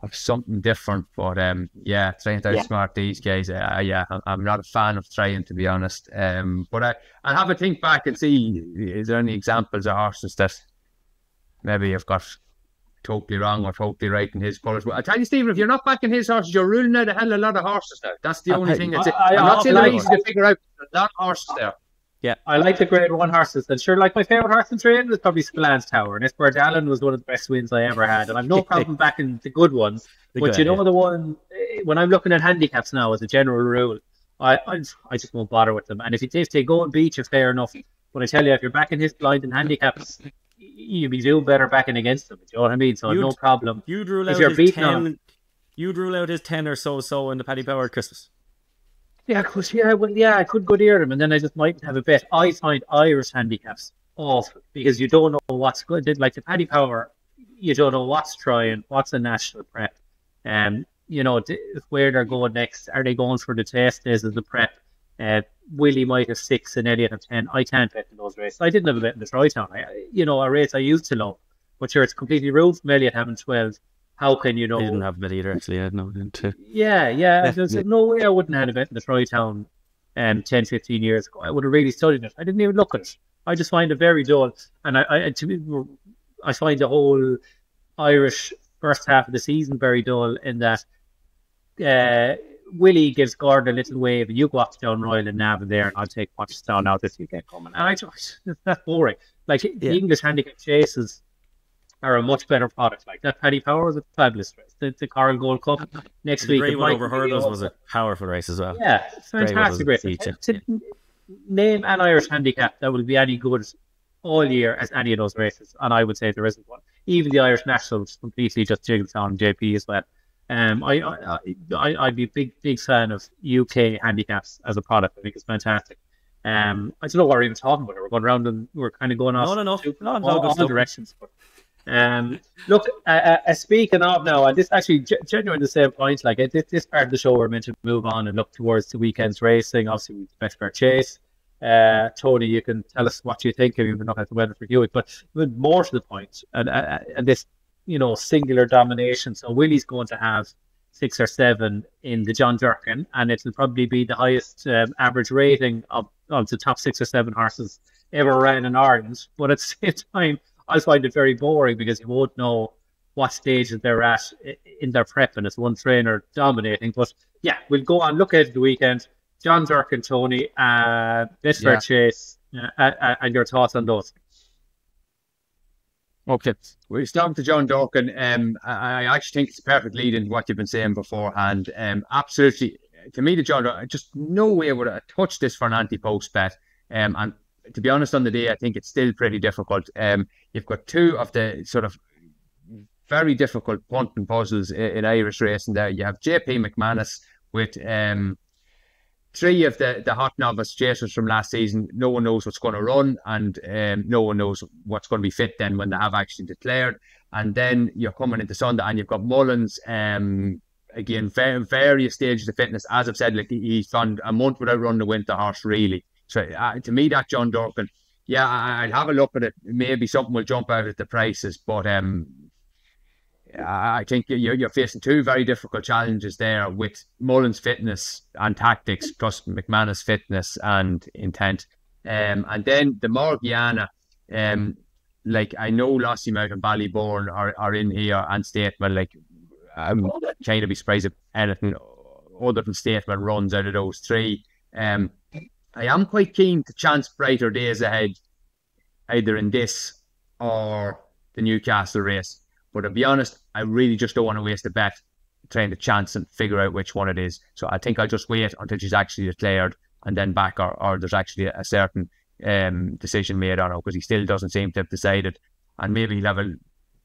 [SPEAKER 3] have something different, but trying to outsmart these guys, I'm not a fan of trying, to be honest. But I'll have a think back and see, is there any examples of horses that maybe I've got totally wrong or totally right in his colours. But I tell you, Stephen, if you're not backing his horses, you're ruling out a hell of a lot of horses now. That's the only thing. I'm not saying they're easy to figure out. There's a lot of horses there.
[SPEAKER 2] Yeah, I like the Grade 1 horses. And sure, like my favourite horse in training was probably Spillane's Tower. And Esper Dallin was one of the best wins I ever had. And I've no problem backing the good ones. But the one, when I'm looking at handicaps now, as a general rule, I just won't bother with them. And if they go and beat you, fair enough. But I tell you, if you're backing his blind and handicaps, you'd be doing better backing against them. Do you know what I mean? So no problem.
[SPEAKER 4] You'd rule out his 10 or so in the Paddy Power Christmas.
[SPEAKER 2] Yeah, I could go near them, and then I just mightn't have a bet. I find Irish handicaps awful because you don't know what's good. Like the Paddy Power, you don't know what's trying, what's a national prep, where they're going next. Are they going for the test days of the prep? Willie might have 6 and Elliot have 10. I can't bet in those races. I didn't have a bet in the Troytown. A race I used to love, but sure, it's completely ruled from Elliot having 12. How can you know?
[SPEAKER 4] I didn't have a bet either, actually. I had no too.
[SPEAKER 2] Yeah. There's no way I wouldn't have had a bet in the Troytown 10, 15 years ago. I would have really studied it. I didn't even look at it. I just find it very dull. And I find the whole Irish first half of the season very dull in that Willie gives Gordon a little wave and you go up down Royal and Nav there and I'll take watches down now this weekend coming. And that's boring. Like the English handicap chases are a much better product. Like that Paddy Power was a fabulous race. The Coral Gold Cup next week.
[SPEAKER 4] The Grey One over hurdles was a powerful race as well.
[SPEAKER 2] Yeah, it's fantastic race. To name an Irish handicap that will be any good all year as any of those races, and I would say there isn't one. Even the Irish Nationals completely just jiggles on JP as well. I'd be a big fan of UK handicaps as a product. I think it's fantastic. I don't know what we're even talking about. We're going around and we're kind of going off all directions. But, look, speaking of now, and this actually genuinely the same point. Like this part of the show, we're meant to move on and look towards the weekend's racing. Obviously, with Betfred Chase. Tony, you can tell us what you think. We've been looking at the weather for Hewitt, but more to the point, and this singular domination. So Willie's going to have 6 or 7 in the John Durkin, and it'll probably be the highest average rating of the top 6 or 7 horses ever ran in Ireland. But at the same time, I find it very boring because you won't know what stages they're at in their prep, and it's one trainer dominating. But yeah, we'll go on, look at the weekend. John Durkin, Tony, Betfred Chase, and your thoughts on those.
[SPEAKER 3] Okay, we're starting to John Durkin. I actually think it's a perfect lead in what you've been saying beforehand. Absolutely, to me, the John Durkin, just no way would I touch this for an anti-post bet. And to be honest, on the day, I think it's still pretty difficult. You've got 2 of the sort of very difficult punting puzzles in Irish racing there. You have JP McManus with 3 of the hot novice chasers from last season. No one knows what's going to run, and no one knows what's going to be fit then when they have actually declared. And then you're coming into Sunday, and you've got Mullins, again, various stages of fitness. As I've said, like he's gone a month without running the winter horse, really. So to me, that John Durkin, I'll have a look at it. Maybe something will jump out at the prices, but I think you're facing 2 very difficult challenges there with Mullins' fitness and tactics plus McManus' fitness and intent. And then the Morgiana, like I know Lossiemouth and Ballybourne are in here, and Statement. Like I'm kind of be surprised if anything other than Statement runs out of those 3. I am quite keen to chance brighter days ahead, either in this or the Newcastle race. But to be honest, I really just don't want to waste a bet trying to chance and figure out which one it is. So I think I'll just wait until she's actually declared and then back, or there's actually a certain decision made on her, because he still doesn't seem to have decided. And maybe he'll have a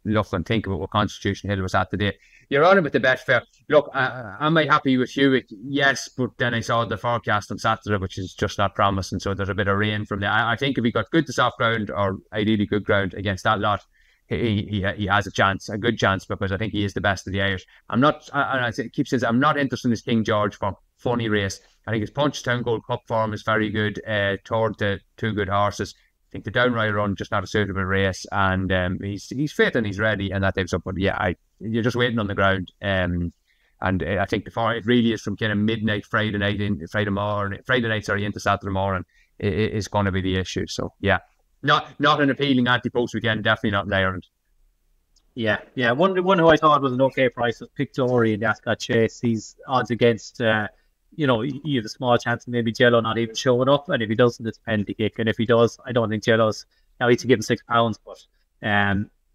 [SPEAKER 3] look and think about what Constitution Hill was at today. You're on it with the Betfair. Look, am I happy with Hewitt? Yes, but then I saw the forecast on Saturday, which is just not promising. So there's a bit of rain from there. I think if he got good to soft ground, or ideally good ground against that lot, he has a chance, a good chance, because I think he is the best of the Irish. I keep saying I'm not interested in this King George for funny race. I think his Punchestown Gold Cup form is very good. Toward the 2 good horses. I think the Downrider run just not a suitable race, and he's fit and he's ready, and that type of stuff. But yeah, you're just waiting on the ground. And I think it really is from kind of midnight Friday night into Saturday morning is going to be the issue. So yeah, not an appealing anti-post weekend, definitely not in Ireland.
[SPEAKER 2] Yeah. One who I thought was an okay price was Pictory in the Ascot Chase. He's odds against, you have a small chance of maybe Jello not even showing up, and if he doesn't, it's a penalty kick. And if he does, I don't think Jello's now he's to give him £6, but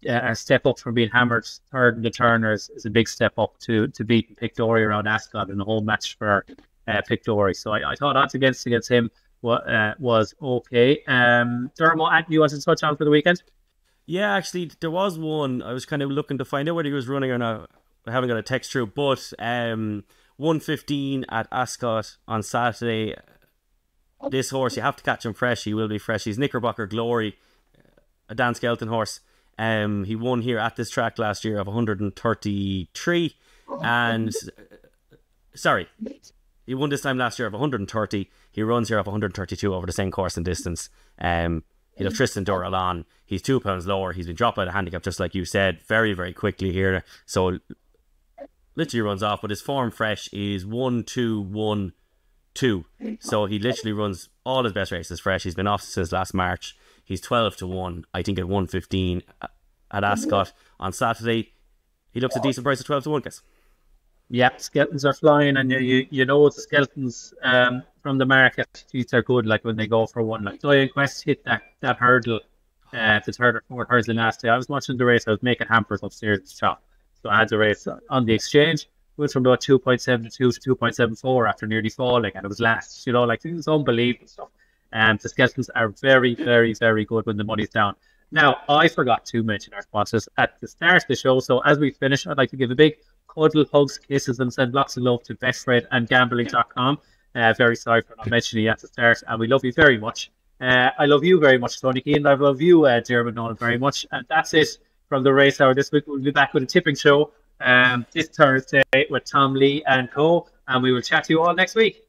[SPEAKER 2] a step up from being hammered third in the Turners is a big step up to beating Pictory around Ascot in a home match for Pictory. So I thought odds against him was okay. Dermo, Anthony, you wanted to touch on for the weekend?
[SPEAKER 4] Yeah, actually, there was one. I was kind of looking to find out whether he was running or not. I haven't got a text through, but 1:15 at Ascot on Saturday. This horse, you have to catch him fresh. He will be fresh. He's Knickerbocker Glory, a Dan Skelton horse. He won here at this track last year of 133, and sorry, he won this time last year of 130. He runs here of 132 over the same course and distance. He'll have Tristan Doral on. He's £2 lower. He's been dropped by the handicap, just like you said, very, very quickly here. So literally runs off, but his form fresh is 1-2-1-2. So he literally runs all his best races fresh. He's been off since last March. He's 12-1, I think, at 1:15 at Ascot on Saturday. He looks a decent price at 12-1, guys.
[SPEAKER 2] Yeah, skeletons are flying, and you know the skeletons from the market. These are good, like when they go for one. Like Diane Quest hit that hurdle, the third or fourth hurdle last day. I was watching the race. I was making hampers upstairs at the shop, so I had the race on the exchange. Went from about 2.72 to 2.74 after nearly falling, and it was last. Like it was unbelievable stuff. The skeletons are very, very, very good when the money's down. Now, I forgot to mention our sponsors at the start of the show. So as we finish, I'd like to give a big cuddle, hugs, kisses, and send lots of love to Betfred and Gambling.com. Very sorry for not mentioning you at the start, and we love you very much. I love you very much, Tony Keenan. I love you, Diarmuid, Nolan, very much. And that's it from the Race Hour this week. We'll be back with a tipping show this Thursday with Tom Lee and co. And we will chat to you all next week.